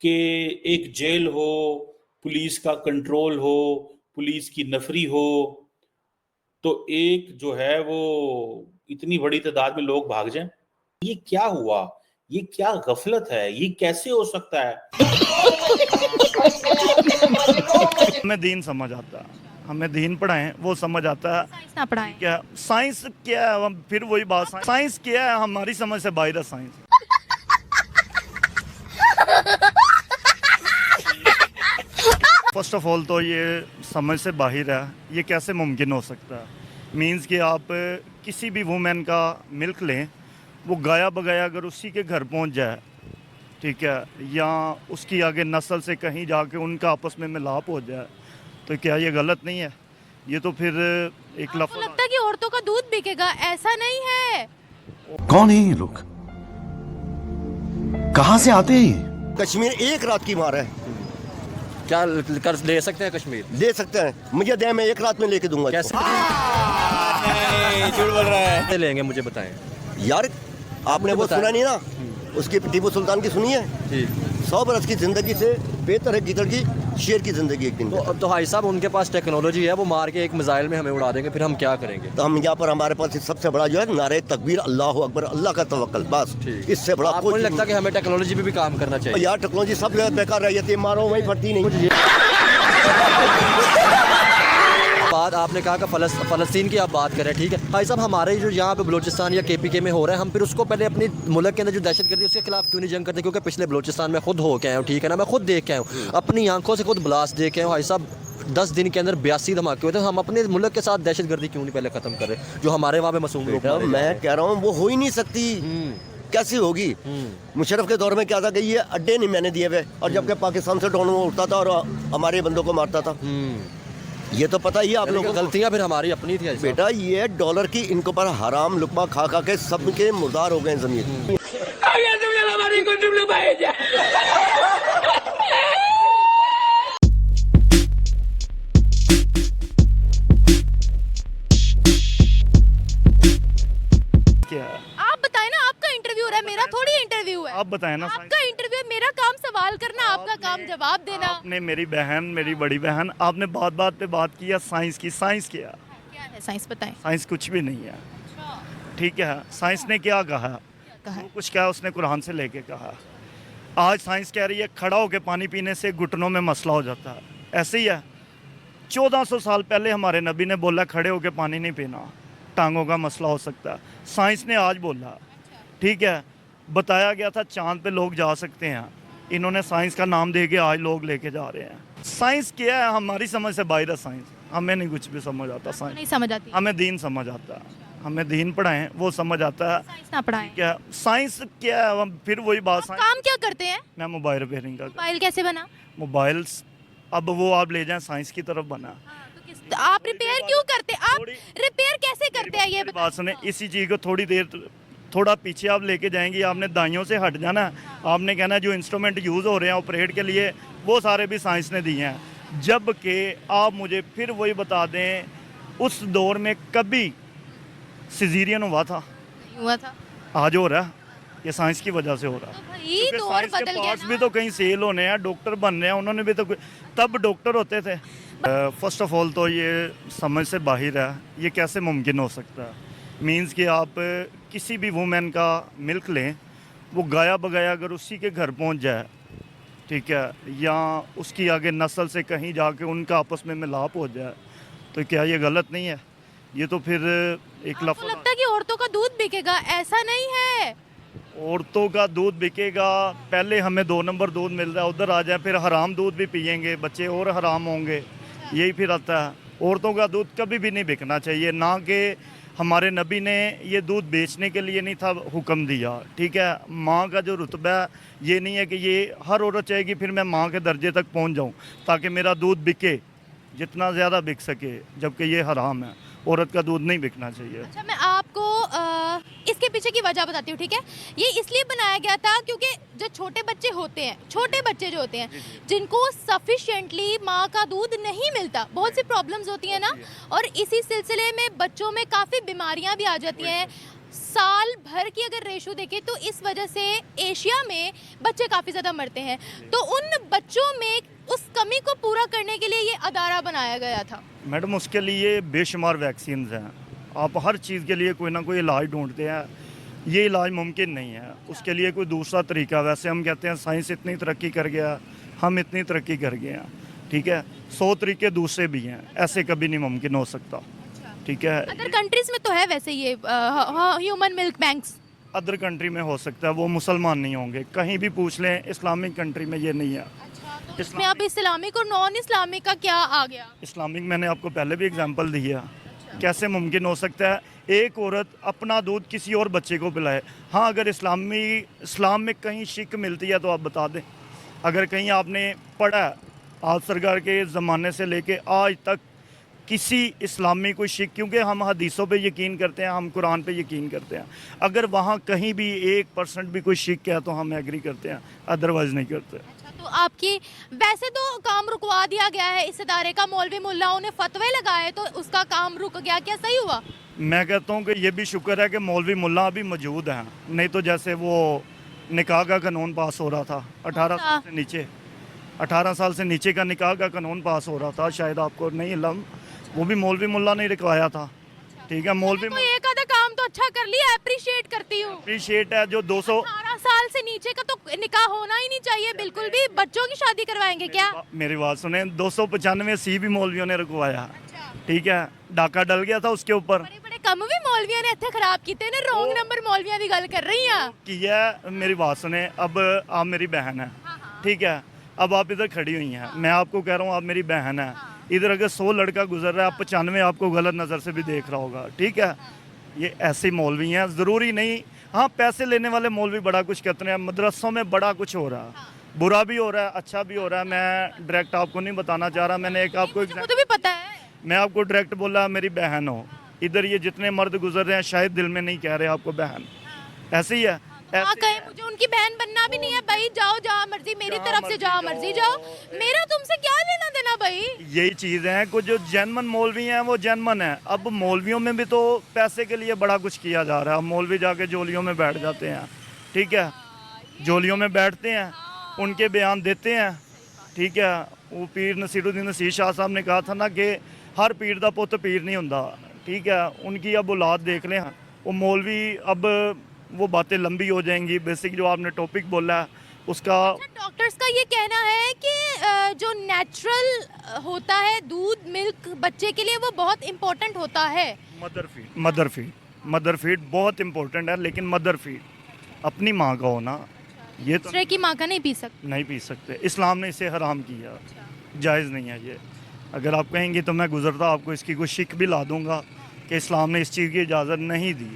कि एक जेल हो, पुलिस का कंट्रोल हो, पुलिस की नफरी हो, तो एक जो है वो इतनी बड़ी तादाद में लोग भाग जाएं। ये क्या हुआ? ये क्या गफलत है? ये कैसे हो सकता है? हमें दीन समझ आता है, हमें दीन पढ़ाएं वो समझ आता है। साइंस ना पढ़ाएं। क्या साइंस क्या है? हम फिर वही बात, साइंस क्या है? हमारी समझ से बाहर है साइंस। फर्स्ट ऑफ ऑल तो ये समझ से बाहर है, ये कैसे मुमकिन हो सकता है? मींस कि आप किसी भी वुमेन का मिल्क लें, वो गाया बगाया अगर उसी के घर पहुंच जाए, ठीक है, या उसकी आगे नस्ल से कहीं जाके उनका आपस में मिलाप हो जाए, तो क्या ये गलत नहीं है? ये तो फिर एक आपको लफ्ज़। लगता है कि औरतों का दूध बिकेगा? ऐसा नहीं है। कौन है ये लोग? कहां से आते हैं ये? कश्मीर एक रात की मार है। क्या कर ले सकते हैं कश्मीर? दे सकते हैं, मुझे दे, मैं एक रात में लेके दूंगा कैसे? झूठ बोल रहा है कैसे लेंगे मुझे बताएं। यार। आपने वो बताएं। सुना नहीं ना, उसकी टीपू सुल्तान की सुनी है? ठीक 100 बरस की जिंदगी से बेहतर है गिदड़ की शेर की जिंदगी एक दिन तो भाई साहब उनके पास टेक्नोलॉजी है, वो मार के एक मिसाइल में हमें उड़ा देंगे, फिर हम क्या करेंगे? तो हम यहाँ पर हमारे पास सबसे बड़ा जो है नारे तकबीर, अल्लाह अकबर, अल्लाह का तवक्कल, बस ठीक। इससे बड़ा आपको कोई नहीं लगता कि हमें टेक्नोलॉजी पे भी काम करना चाहिए? यार टेक्नोलॉजी सब जगह बेकार रह जाती है, मारो वहीं फटती नहीं। बात आपने कहा कि फ़लस्तीन की आप बात करें, ठीक है भाई साहब, हमारे जो यहाँ पे बलूचिस्तान या KPK में हो रहा है, हम फिर उसको पहले अपनी मुल्क के अंदर जो दहशतगर्दी है उसके खिलाफ क्यों नहीं जंग करते? क्योंकि पिछले बलूचिस्तान में खुद हो के आया हूँ, ठीक है ना, मैं खुद देख के आया हूँ, अपनी आंखों से खुद ब्लास्ट देख के आया हूँ भाई साहब। 10 दिन के अंदर 82 धमाके हुए थे। हम अपने मुल्क के साथ दहशतगर्दी क्यों नहीं पहले खत्म करें, जो हमारे वहाँ पे मासूम लोग मारे मैं जाते कह रहा हूँ वो हो ही नहीं सकती। कैसी होगी? मुशर्रफ के दौर में क्या था कि ये अड्डे नहीं मैंने दिए हुए, और जबकि पाकिस्तान से ड्रोन उठता था और हमारे बंदों को मारता था। ये तो पता ही है आप हैं। लोगों को। गलतियाँ फिर हमारी अपनी थी बेटा ये डॉलर की इनको पर हराम लुकमा खा खा के सबके मुर्दार हो गए जमीन। क्या है? आप बताएं ना, आपका इंटरव्यू हो रहा है, मेरा थोड़ी इंटरव्यू है। आप बताएं ना। आपका इंटरव्यू है, मेरा काम सवाल करना, आपका काम जवाब देना। आपने मेरी बहन, मेरी बड़ी बहन, आपने बात बात पे बात किया साइंस की। साइंस क्या? क्या है साइंस? बताएं। साइंस कुछ भी नहीं है, ठीक है। साइंस ने क्या कहा? जो कुछ कहा उसने कुरान से लेके कहा। आज साइंस कह रही है खड़ा होकर पानी पीने से घुटनों में मसला हो जाता है, ऐसे ही है। 1400 साल पहले हमारे नबी ने बोला खड़े होकर पानी नहीं पीना, टांगों का मसला हो सकता है। साइंस ने आज बोला, ठीक है। बताया गया था चांद पे लोग जा सकते हैं, इन्होंने साइंस का नाम दे के आज लोग लेके जा रहे हैं। साइंस क्या है? हमारी समझ से बाहर है साइंस। हमें नहीं कुछ भी समझ आता साइंस। नहीं समझ आती। हमें दीन समझ आता है, हमें दीन पढ़ाएं वो समझ आता है। साइंस ना पढ़ाएं। क्या साइंस क्या है? हम फिर वही बात, आप काम क्या करते हैं? मैं मोबाइल रिपेयरिंग का। मोबाइल कैसे बना? मोबाइल्स अब वो आप ले जाएं साइंस की तरफ बना। तो आप रिपेयर क्यों करते? आप थोड़ी- रिपेयर कैसे करते हैं ये मेरी बात सुने, इसी चीज़ को थोड़ा पीछे आप लेके जाएंगे, आपने दाइयों से हट जाना। आपने कहना जो इंस्ट्रूमेंट यूज़ हो रहे हैं ऑपरेट के लिए वो सारे भी साइंस ने दिए हैं। जबकि आप मुझे फिर वही बता दें, उस दौर में कभी सिजेरियन हुआ था? हुआ था। आज हो रहा है, ये साइंस की वजह से हो रहा है। तो भाई क्योंकि दौर साइंस के बदल गया पार्ट्स भी ना। तो कहीं सेल होने हैं, डॉक्टर बन रहे हैं, उन्होंने भी तो तब डॉक्टर होते थे। फर्स्ट ऑफ ऑल तो ये समझ से बाहर है, ये कैसे मुमकिन हो सकता है? मींस कि आप किसी भी वुमेन का मिल्क लें, वो गाया बगाया अगर उसी के घर पहुंच जाए, ठीक है, या उसकी आगे नस्ल से कहीं जाके उनका आपस में मिलाप हो जाए, तो क्या ये गलत नहीं है? ये तो फिर एक आपको लफ्ज़। लगता है कि औरतों का दूध बिकेगा? ऐसा नहीं है। औरतों का दूध बिकेगा? पहले हमें 2 नंबर दूध मिल रहा है, उधर आ जाए फिर हराम दूध भी पियेंगे, बच्चे और हराम होंगे, यही फिर आता है। औरतों का दूध कभी भी नहीं बिकना चाहिए, ना कि हमारे नबी ने ये दूध बेचने के लिए नहीं था हुक्म दिया, ठीक है। माँ का जो रुतबा है ये नहीं है कि ये हर औरत चाहेगी फिर मैं माँ के दर्जे तक पहुँच जाऊँ ताकि मेरा दूध बिके, जितना ज़्यादा बिक सके, जबकि ये हराम है। औरत का दूध नहीं बिकना चाहिए। अच्छा, मैं आपको इसके पीछे की वजह बताती हूँ, ठीक है। ये इसलिए बनाया गया था क्योंकि जो छोटे बच्चे होते हैं, छोटे बच्चे जो होते हैं, जिनको सफिशिएंटली माँ का दूध नहीं मिलता, बहुत सी प्रॉब्लम्स होती हैं ना, और इसी सिलसिले में बच्चों में काफ़ी बीमारियाँ भी आ जाती हैं। साल भर की अगर रेशो देखें तो इस वजह से एशिया में बच्चे काफ़ी ज़्यादा मरते हैं। तो उन बच्चों में उस कमी को पूरा करने के लिए ये अदारा बनाया गया था। मैडम उसके लिए बेशुमार वैक्सीन हैं। आप हर चीज़ के लिए कोई ना कोई इलाज ढूंढते हैं, ये इलाज मुमकिन नहीं है। उसके लिए कोई दूसरा तरीका, वैसे हम कहते हैं साइंस इतनी तरक्की कर गया, हम इतनी तरक्की कर गए हैं, ठीक है, 100 तरीके दूसरे भी हैं, ऐसे कभी नहीं मुमकिन हो सकता, ठीक है। अदर कंट्रीज में तो है वैसे ये human milk banks. Other country में हो सकता है, वो मुसलमान नहीं होंगे, कहीं भी पूछ लें, इस्लामिक कंट्री में ये नहीं है। तो इसमें अब इस्लामिक और नॉन इस्लामिक का क्या आ गया? इस्लामिक मैंने आपको पहले भी एग्जांपल दिया, कैसे मुमकिन हो सकता है एक औरत अपना दूध किसी और बच्चे को पिलाए। हाँ, अगर इस्लाम में कहीं शिक मिलती है तो आप बता दें। अगर कहीं आपने पढ़ा है, आप सरकार के ज़माने से लेके आज तक किसी इस्लामी कोई शिक, क्योंकि हम हदीसों पे यकीन करते हैं, हम कुरान पे यकीन करते हैं, अगर वहाँ कहीं भी 1% भी कोई शिक है तो हम एग्री करते हैं, अदरवाइज़ नहीं करते। तो आपकी वैसे तो काम रुकवा दिया गया है इस इदारे का, मौलवी मुल्लाओं ने फतवे लगाए तो उसका काम रुक गया, क्या सही हुआ? मैं कहता हूँ कि ये भी शुक्र है कि मौलवी मुल्ला अभी मौजूद हैं, नहीं तो जैसे वो निकाह का कानून पास हो रहा था 18 साल से नीचे, 18 साल से नीचे का निकाह का कानून पास हो रहा था, शायद आपको नहीं इल्म, वो भी मौलवी मुल्ला ने लिखवाया था, ठीक है। मौलवी तो एक आधा काम तो अच्छा कर लिया, अप्रिशिएट करती हूँ। अप्रिशिएट है जो 200 18 साल से नीचे का तो निकाह होना ही नहीं चाहिए बिल्कुल भी। बच्चों की शादी करवाएंगे क्या? मेरी बात सुने, 295 सी भी मौलवियों ने रुकवाया, ठीक है, डाका डल गया था उसके ऊपर। बड़े बड़े कम भी मौलवियों ने इतने खराब किए ने, रॉन्ग नंबर मौलवियों की गल कर रही हैं किया। मेरी बात सुने, अब आप मेरी बहन है, ठीक है, अब आप इधर खड़ी हुई हैं, मैं आपको कह रहा हूँ आप मेरी बहन है, इधर अगर 100 लड़का गुजर रहा है, 95 आपको गलत नज़र से भी देख रहा होगा, ठीक है। ये ऐसे मौलवी हैं, ज़रूरी नहीं। हाँ, पैसे लेने वाले मौलवी बड़ा कुछ कहते हैं, मदरसों में बड़ा कुछ हो रहा है, बुरा भी हो रहा है, अच्छा भी हो रहा है। मैं डायरेक्ट आपको नहीं बताना चाह रहा, मैंने एक आपको मुझे भी पता है। मैं आपको डायरेक्ट बोला मेरी बहन हो, इधर ये जितने मर्द गुजर रहे हैं शायद दिल में नहीं कह रहे आपको बहन, ऐसे ही है। हाँ, कहे मुझे उनकी बहन बनना भी नहीं है भाई, जाओ जहाँ मर्जी, मेरी तरफ से जहाँ मर्जी जाओ, मेरा तुमसे क्या लेना देना भाई। यही चीज़ है, कुछ जो जेनमन मौलवी हैं वो जेनमन है। अब मौलवियों में भी तो पैसे के लिए बड़ा कुछ किया जा रहा है, मौलवी जाके जोलियों में बैठ जाते हैं, ठीक है, जोलियों में बैठते हैं, उनके बयान देते हैं, ठीक है। वो पीर नसीरुद्दीन नसीर शाह साहब ने कहा था ना कि हर पीर दा पुत पीर नहीं होंदा, ठीक है, उनकी अब औलाद देख लें। वो मौलवी, अब वो बातें लंबी हो जाएंगी, बेसिक जो आपने टॉपिक बोला है उसका। डॉक्टर्स का ये कहना है कि जो नेचुरल होता है दूध, मिल्क बच्चे के लिए वो बहुत इम्पोर्टेंट होता है। मदर फीड बहुत इम्पोर्टेंट है, लेकिन मदर फीड अपनी माँ का होना, ये तो दूसरे की माँ का नहीं पी सकते। नहीं पी सकते, इस्लाम ने इसे हराम किया, जायज़ नहीं है ये। अगर आप कहेंगे तो मैं गुजरता आपको इसकी कोई शिक भी ला दूंगा कि इस्लाम ने इस चीज़ की इजाज़त नहीं दी,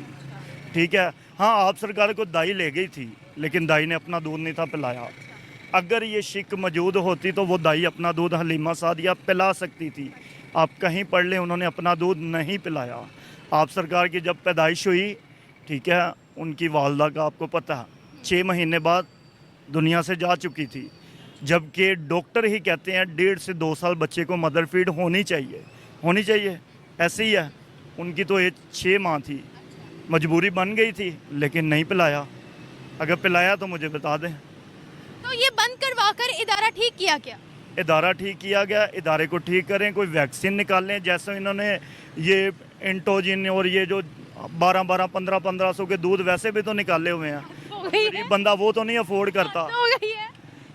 ठीक है। हाँ, आप सरकार को दाई ले गई थी, लेकिन दाई ने अपना दूध नहीं था पिलाया। अगर ये शिक मौजूद होती तो वो दाई अपना दूध हलीमा सादिया पिला सकती थी। आप कहीं पढ़ लें, उन्होंने अपना दूध नहीं पिलाया। आप सरकार की जब पैदाइश हुई, ठीक है, उनकी वालदा का आपको पता है 6 महीने बाद दुनिया से जा चुकी थी, जबकि डॉक्टर ही कहते हैं 1.5 से 2 साल बच्चे को मदर फीड होनी चाहिए। ऐसे ही है, उनकी तो 6 माह थी, मजबूरी बन गई थी, लेकिन नहीं पिलाया। अगर पिलाया तो मुझे बता दें। तो ये बंद करवा कर इदारा ठीक किया क्या? इदारा ठीक किया गया, इदारे को ठीक करें, कोई वैक्सीन निकालें, जैसे इन्होंने ये इंटोजिन और ये जो 12-12, 1500 के दूध वैसे भी तो निकाले हुए हैं, गरीब बंदा वो तो नहीं अफोर्ड करता, हो गई है।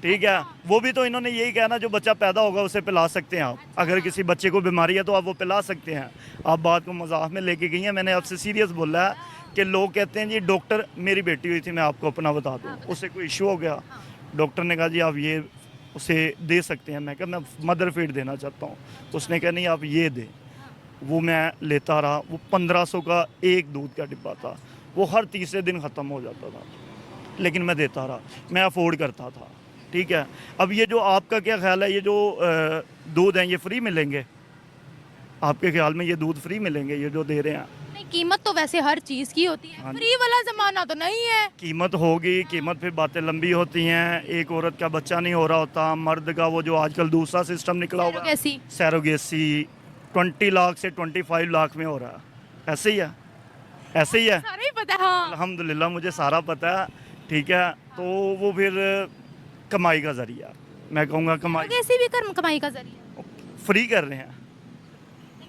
ठीक है। वो भी तो इन्होंने यही कहना, जो बच्चा पैदा होगा उसे पिला सकते हैं आप, अगर किसी बच्चे को बीमारी है तो आप वो पिला सकते हैं। आप बात को मजाक में लेके गई हैं, मैंने आपसे सीरियस बोला है कि लोग कहते हैं जी डॉक्टर, मेरी बेटी हुई थी, मैं आपको अपना बता दूँ, उसे कोई इशू हो गया, डॉक्टर ने कहा जी आप ये उसे दे सकते हैं। मैं कहा मैं मदर फीड देना चाहता हूँ, उसने कहा नहीं आप ये दें। वो मैं लेता रहा, वो 1500 का एक दूध का डिब्बा था, वो हर तीसरे दिन ख़त्म हो जाता था, लेकिन मैं देता रहा, मैं अफोर्ड करता था, ठीक है। अब ये जो आपका क्या ख्याल है, ये जो दूध हैं ये फ्री मिलेंगे? आपके ख्याल में ये दूध फ्री मिलेंगे, ये जो दे रहे हैं? नहीं, कीमत तो वैसे हर चीज़ की होती है, फ्री वाला ज़माना तो नहीं है। कीमत होगी, कीमत फिर बातें लंबी होती हैं। एक औरत का बच्चा नहीं हो रहा होता, मर्द का वो जो आजकल दूसरा सिस्टम निकला हुआ है सैरोगेसी, 20 लाख से 25 लाख में हो रहा है, ऐसे ही है। ऐसे ही है। सारा ही पता है हाँ। अल्हम्दुलिल्लाह मुझे सारा पता है, ठीक है। तो वो फिर कमाई का जरिया, मैं कहूँगा कमाई, लोग ऐसे भी कमाई का जरिया फ्री कर रहे हैं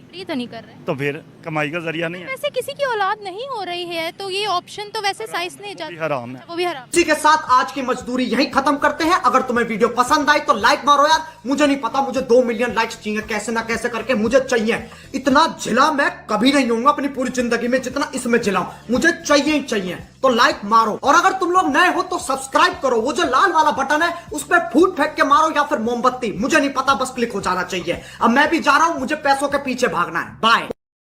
फ्री तो नहीं कर रहे। तो फिर कमाई का जरिया नहीं है, वैसे किसी की औलाद नहीं हो रही है तो ये ऑप्शन तो वैसे साइंस ने वो भी इजाद हराम है। वो भी हराम। इसी के साथ आज की मजदूरी यही खत्म करते हैं। अगर तुम्हें वीडियो पसंद आई तो लाइक मारो यार, मुझे नहीं पता, मुझे 2 मिलियन लाइक्स चाहिए, कैसे ना कैसे करके मुझे चाहिए। इतना जिला मैं कभी नहीं होऊंगा अपनी पूरी जिंदगी में जितना इसमें जिलाऊं, मुझे चाहिए ही चाहिए। तो लाइक मारो, और अगर तुम लोग नए हो तो सब्सक्राइब करो, वो जो लाल वाला बटन है उस पर फूट फेंक के मारो या फिर मोमबत्ती, मुझे नहीं पता, बस क्लिक हो जाना चाहिए। अब मैं भी जा रहा हूं, मुझे पैसों के पीछे भागना है। बाय।